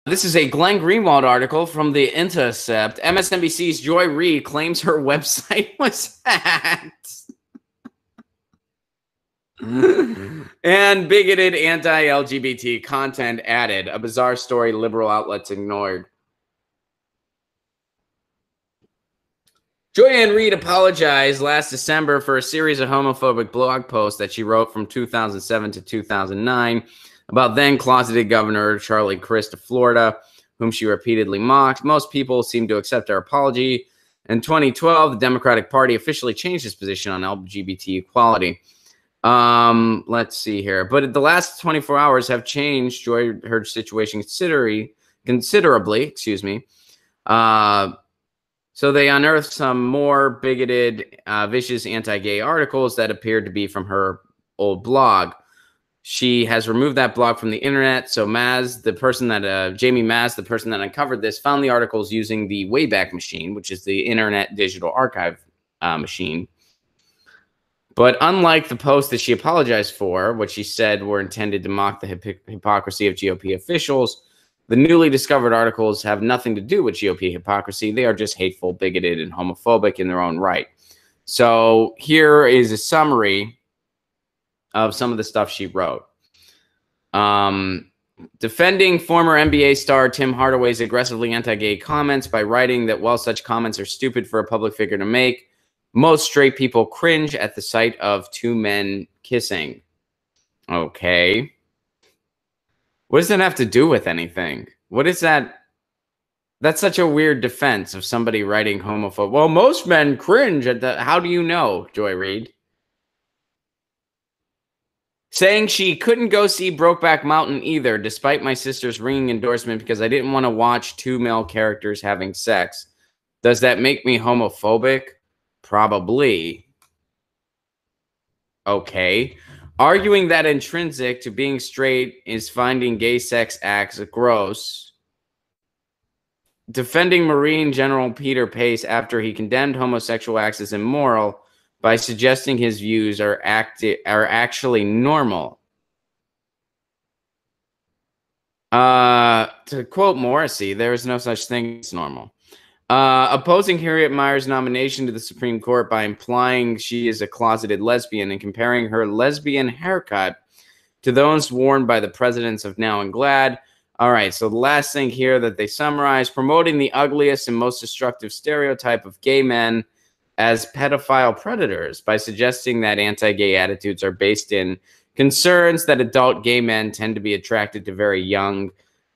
This is a Glenn Greenwald article from The Intercept. MSNBC's Joy Reid claims her website was hacked. And bigoted anti-LGBT content added. A bizarre story liberal outlets ignored. Joy Reid apologized last December for a series of homophobic blog posts that she wrote from 2007 to 2009 about then-closeted Governor Charlie Crist of Florida, whom she repeatedly mocked. Most people seem to accept her apology. In 2012, the Democratic Party officially changed its position on LGBT equality. Let's see here. But the last 24 hours have changed her situation considerably, excuse me. So they unearthed some more bigoted, vicious anti-gay articles that appeared to be from her old blog. She has removed that blog from the internet. So Jamie Maz, the person that uncovered this, found the articles using the Wayback Machine, which is the Internet Digital Archive machine. But unlike the posts that she apologized for, which she said were intended to mock the hypocrisy of GOP officials, the newly discovered articles have nothing to do with GOP hypocrisy. They are just hateful, bigoted, and homophobic in their own right. So here is a summary of some of the stuff she wrote. Defending former NBA star Tim Hardaway's aggressively anti-gay comments by writing that while such comments are stupid for a public figure to make, most straight people cringe at the sight of two men kissing. Okay. What does that have to do with anything? What is that? That's such a weird defense of somebody writing homophobe. Well, most men cringe at the... How do you know, Joy Reid? Saying she couldn't go see Brokeback Mountain either, despite my sister's ringing endorsement because I didn't want to watch two male characters having sex. Does that make me homophobic? Probably. Okay. Arguing that intrinsic to being straight is finding gay sex acts gross. Defending Marine General Peter Pace after he condemned homosexual acts as immoral by suggesting his views are actually normal. To quote Morrissey, there is no such thing as normal. Opposing Harriet Mier's nomination to the Supreme Court by implying she is a closeted lesbian and comparing her lesbian haircut to those worn by the presidents of Now and Glad. All right, so the last thing here that they summarize, promoting the ugliest and most destructive stereotype of gay men as pedophile predators by suggesting that anti-gay attitudes are based in concerns that adult gay men tend to be attracted to very young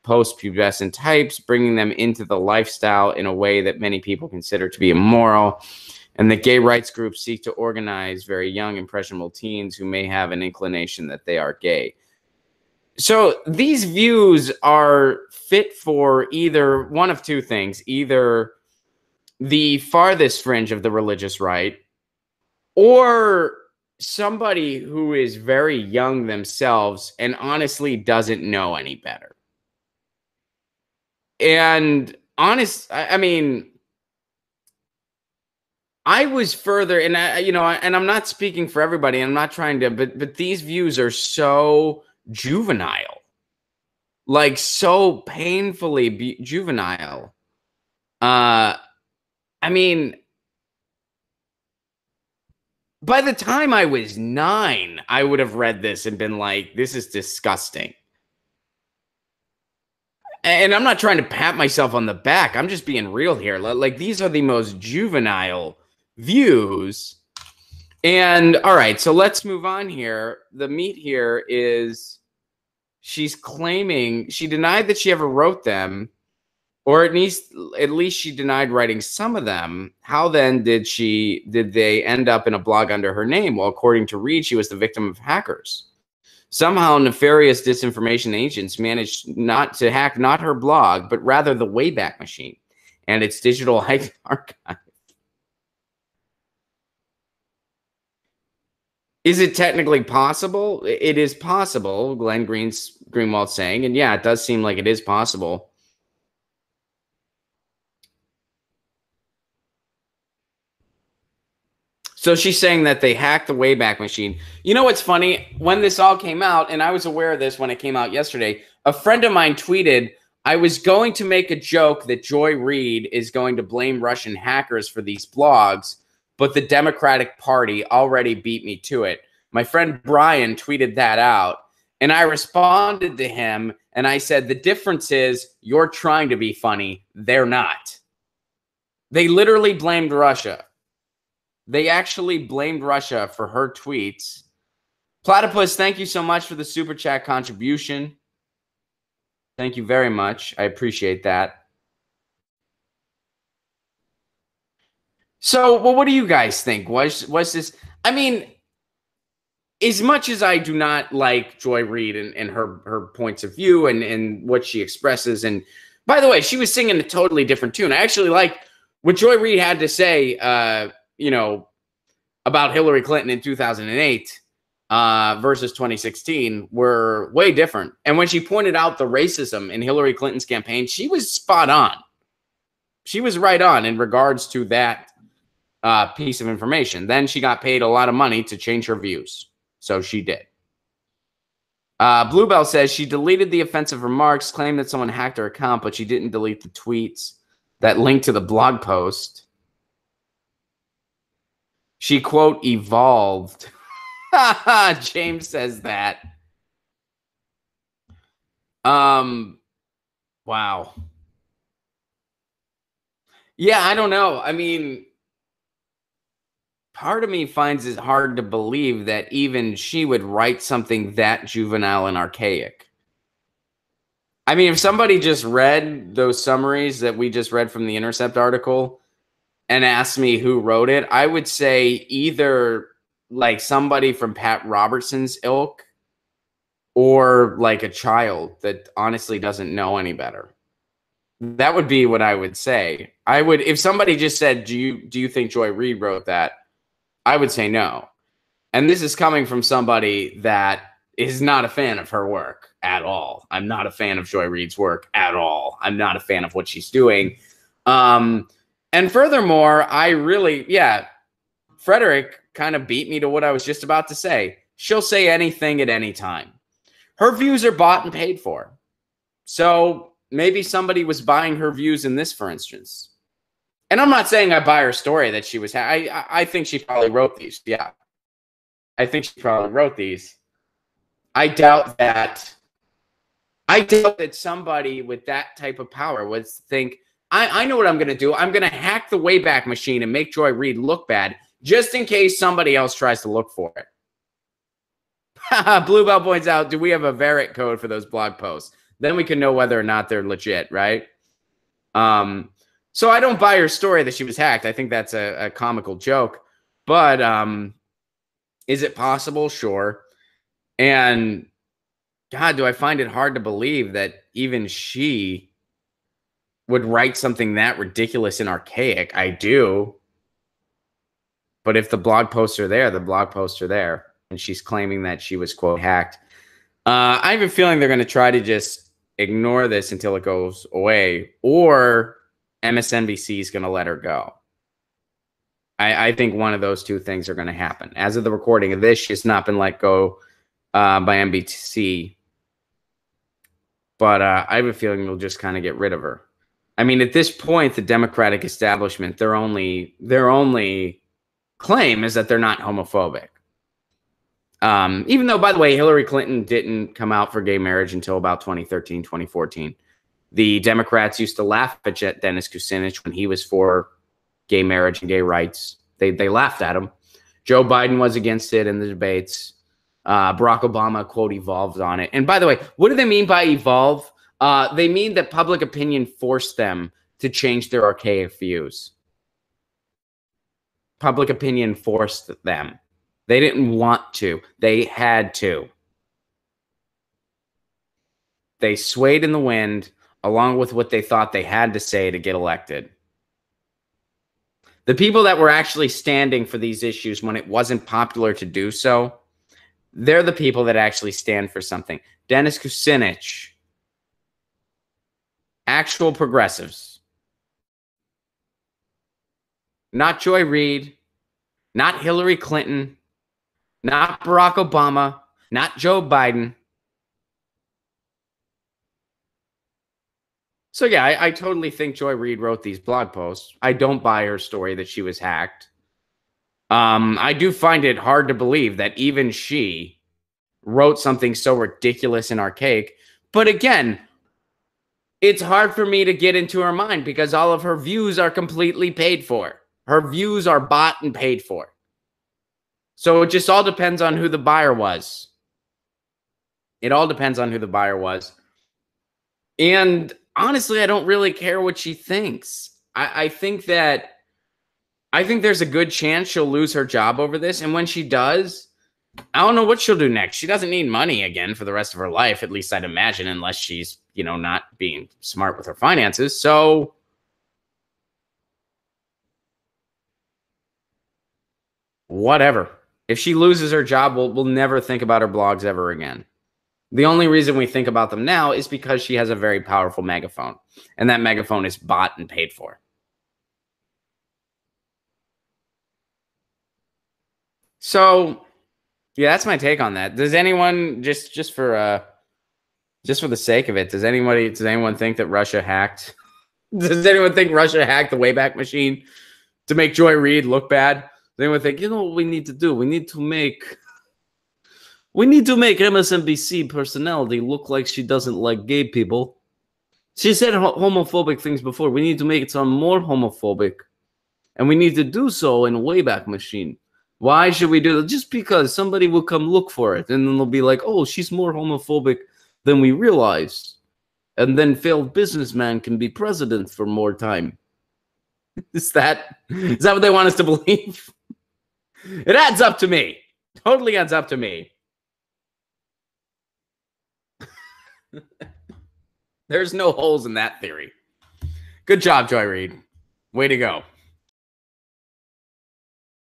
post-pubescent types, bringing them into the lifestyle in a way that many people consider to be immoral, and that gay rights groups seek to organize very young, impressionable teens who may have an inclination that they are gay. So these views are fit for either one of two things, either the farthest fringe of the religious right or somebody who is very young themselves and honestly doesn't know any better. And I mean, I was further, and and I'm not speaking for everybody. I'm not trying to, but these views are so juvenile, like so painfully juvenile. I mean, by the time I was 9, I would have read this and been like, "This is disgusting." And I'm not trying to pat myself on the back. I'm just being real here. Like, these are the most juvenile views. And, all right, so let's move on here. The meat here is she's claiming she denied that she ever wrote them, or at least she denied writing some of them. How then did they end up in a blog under her name? Well, according to Reid, she was the victim of hackers. Somehow, nefarious disinformation agents managed not to hack not her blog, but rather the Wayback Machine and its digital archive. Is it technically possible? It is possible, Glenn Greenwald's saying, and yeah, it does seem like it is possible. So she's saying that they hacked the Wayback Machine. You know what's funny? When this all came out, and I was aware of this when it came out yesterday, a friend of mine tweeted, I was going to make a joke that Joy Reid is going to blame Russian hackers for these blogs, but the Democratic Party already beat me to it. My friend Brian tweeted that out, and I responded to him, and I said, the difference is you're trying to be funny. They're not. They literally blamed Russia. They actually blamed Russia for her tweets. Platypus, thank you so much for the Super Chat contribution. Thank you very much. I appreciate that. So, well, what do you guys think? Was this? I mean, as much as I do not like Joy Reid and her points of view and what she expresses, and by the way, she was singing a totally different tune. I actually like what Joy Reid had to say, about Hillary Clinton in 2008. Versus 2016 were way different. And when she pointed out the racism in Hillary Clinton's campaign, she was spot on. She was right on in regards to that piece of information. Then she got paid a lot of money to change her views. So she did. Bluebell says she deleted the offensive remarks, claimed that someone hacked her account, but she didn't delete the tweets that linked to the blog post. She, quote, evolved. James says that. Wow. Yeah, I don't know. I mean, part of me finds it hard to believe that even she would write something that juvenile and archaic. I mean, if somebody just read those summaries that we just read from the Intercept article and asked me who wrote it, I would say either like somebody from Pat Robertson's ilk or like a child that honestly doesn't know any better. That would be what I would say. I would, if somebody just said, do you think Joy Reid wrote that? I would say no. And this is coming from somebody that is not a fan of her work at all. I'm not a fan of Joy Reid's work at all. I'm not a fan of what she's doing. And furthermore, I really, Frederick kind of beat me to what I was just about to say. She'll say anything at any time. Her views are bought and paid for. So maybe somebody was buying her views in this, for instance. And I'm not saying I buy her story that she was. I think she probably wrote these. Yeah. I think she probably wrote these. I doubt that somebody with that type of power would think, I know what I'm going to do. I'm going to hack the Wayback Machine and make Joy Reid look bad just in case somebody else tries to look for it. Bluebell points out, do we have a Verit code for those blog posts? Then we can know whether or not they're legit, right? So I don't buy her story that she was hacked. I think that's a comical joke. But is it possible? Sure. And God, do I find it hard to believe that even she would write something that ridiculous and archaic. I do. But if the blog posts are there, the blog posts are there. And she's claiming that she was, quote, hacked. I have a feeling they're going to try to just ignore this until it goes away. Or MSNBC is going to let her go. I think one of those two things are going to happen. As of the recording of this, she's not been let go by NBC. But I have a feeling they'll just kind of get rid of her. I mean, at this point, the Democratic establishment, their only claim is that they're not homophobic. Even though, by the way, Hillary Clinton didn't come out for gay marriage until about 2013, 2014. The Democrats used to laugh at Dennis Kucinich when he was for gay marriage and gay rights. They laughed at him. Joe Biden was against it in the debates. Barack Obama, quote, evolved on it. And by the way, what do they mean by evolve? They mean that public opinion forced them to change their archaic views. Public opinion forced them. They didn't want to. They had to. They swayed in the wind along with what they thought they had to say to get elected. The people that were actually standing for these issues when it wasn't popular to do so, they're the people that actually stand for something. Dennis Kucinich, actual progressives. Not Joy Reid, not Hillary Clinton, not Barack Obama, not Joe Biden. So yeah, I totally think Joy Reid wrote these blog posts. I don't buy her story that she was hacked. I do find it hard to believe that even she wrote something so ridiculous and archaic. But again, it's hard for me to get into her mind because all of her views are completely paid for. Her views are bought and paid for. So it just all depends on who the buyer was. It all depends on who the buyer was. And honestly, I don't really care what she thinks. I think there's a good chance she'll lose her job over this. And when she does, I don't know what she'll do next. She doesn't need money again for the rest of her life, at least I'd imagine, unless she's, not being smart with her finances. So whatever. If she loses her job, we'll never think about her blogs ever again. The only reason we think about them now is because she has a very powerful megaphone, and that megaphone is bought and paid for. So, yeah, that's my take on that. Does anyone just for the sake of it, does anyone think that Russia hacked? Does anyone think Russia hacked the Wayback Machine to make Joy Reid look bad? Does anyone think, what we need to do? We need to make MSNBC personality look like she doesn't like gay people. She said homophobic things before. We need to make it sound more homophobic. And we need to do so in Wayback Machine. Why should we do that? Just because somebody will come look for it. And then they'll be like, oh, she's more homophobic than we realized. And then failed businessman can be president for more time. Is that what they want us to believe? It adds up to me. Totally adds up to me. There's no holes in that theory. Good job, Joy Reid. Way to go.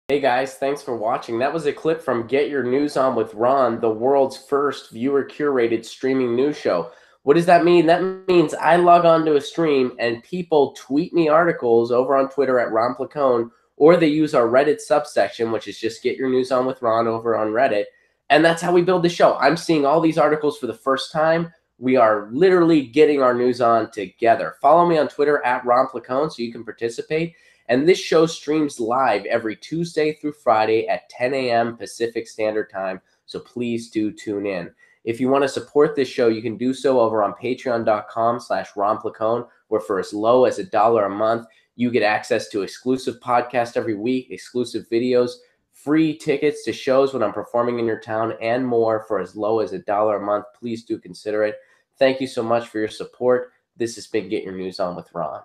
Hey guys, thanks for watching. That was a clip from Get Your News On with Ron, the world's first viewer-curated streaming news show. What does that mean? That means I log on to a stream and people tweet me articles over on Twitter at Ron Placone, or they use our Reddit subsection, which is just Get Your News On with Ron over on Reddit. And that's how we build the show. I'm seeing all these articles for the first time. We are literally getting our news on together. Follow me on Twitter at Ron Placone so you can participate. And this show streams live every Tuesday through Friday at 10 a.m. Pacific Standard Time. So please do tune in. If you want to support this show, you can do so over on patreon.com/Ron Placone, where for as low as $1 a month, you get access to exclusive podcasts every week, exclusive videos, free tickets to shows when I'm performing in your town, and more for as low as $1 a month. Please do consider it. Thank you so much for your support. This has been Get Your News On with Ron.